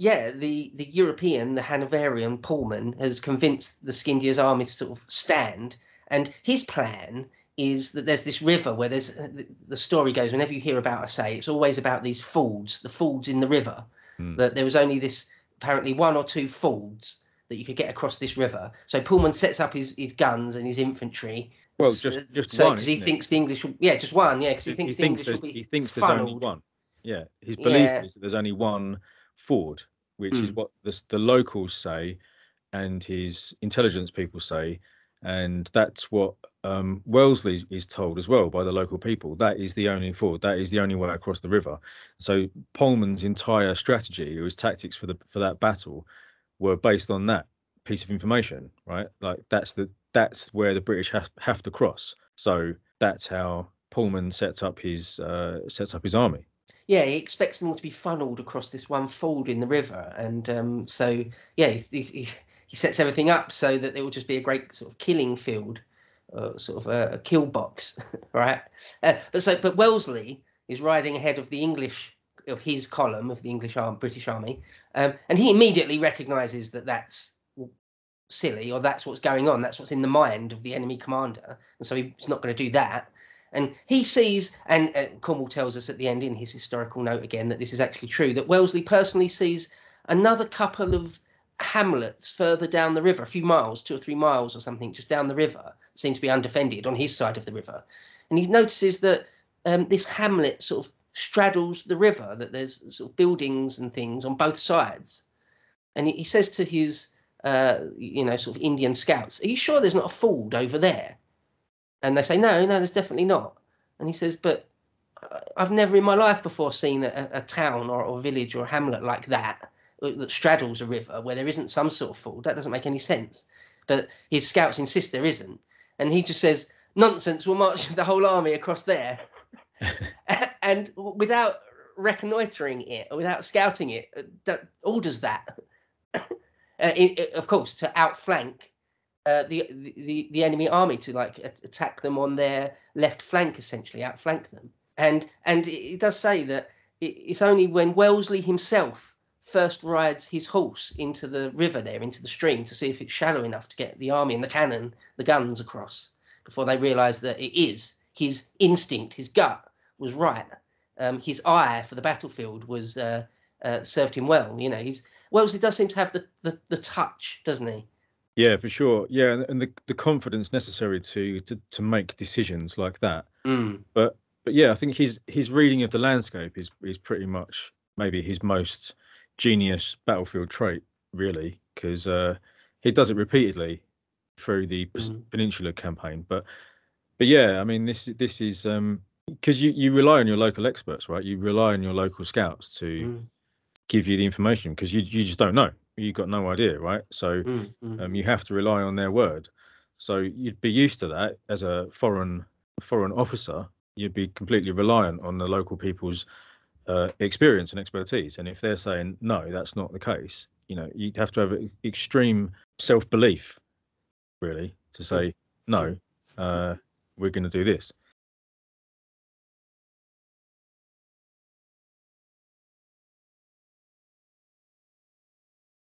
yeah, the European, the Hanoverian Pullman has convinced the Scindia's army to sort of stand, and his plan is that there's this river where there's the story goes, whenever you hear about Assaye, it's always about these fords, the fords in the river, that there was only this apparently 1 or 2 fords that you could get across this river. So Pullman sets up his guns and his infantry. Well, just so one, because he isn't it? thinks the English, just one, because he thinks the English will be he thinks there's only funneled. one. Yeah, his belief is that there's only one ford, which is what the locals say, and his intelligence people say, and that's what Wellesley is told as well by the local people. That is the only ford. That is the only way across the river. So Pullman's entire strategy, or his tactics for that battle, were based on that piece of information, right? Like that's where the British have to cross. So that's how Pullman sets up his army. Yeah, he expects them all to be funneled across this one ford in the river, and so yeah, he sets everything up so that it will just be a great sort of killing field, sort of a kill box, right? But Wellesley is riding ahead of the English, of his column of the British army, and he immediately recognises that that's silly, or that's what's going on, that's what's in the mind of the enemy commander, and so he's not going to do that. And he sees, and Cornwall tells us at the end in his historical note again that this is actually true, that Wellesley personally sees another couple of hamlets further down the river, a few miles, 2 or 3 miles or something, just down the river, seem to be undefended on his side of the river. And he notices that this hamlet sort of straddles the river, that there's sort of buildings and things on both sides. And he says to his sort of Indian scouts, "Are you sure there's not a ford over there?" And they say, no, there's definitely not. And he says, but I've never in my life before seen a town or a village or a hamlet like that straddles a river where there isn't some sort of ford. That doesn't make any sense. But his scouts insist there isn't. And he just says, nonsense, we'll march the whole army across there. And without reconnoitering it, or without scouting it, orders that. Of course, to outflank the enemy army, to like attack them on their left flank, essentially outflank them. And it does say that it's only when Wellesley himself first rides his horse into the river there, into the stream, to see if it's shallow enough to get the army and the guns across, before they realise that it is. His instinct, his gut was right. His eye for the battlefield was served him well. Wellesley does seem to have the touch, doesn't he? Yeah, for sure. Yeah, and the confidence necessary to make decisions like that. But yeah, I think his reading of the landscape is pretty much maybe his most genius battlefield trait, really, because he does it repeatedly through the Peninsular campaign. But yeah, I mean, this is because you rely on your local experts, right? You rely on your local scouts to give you the information, because you just don't know. You've got no idea, right? So you have to rely on their word. So you'd be used to that as a foreign officer. You'd be completely reliant on the local people's experience and expertise. And if they're saying no, that's not the case, you'd have to have extreme self-belief, really, to say no. We're going to do this.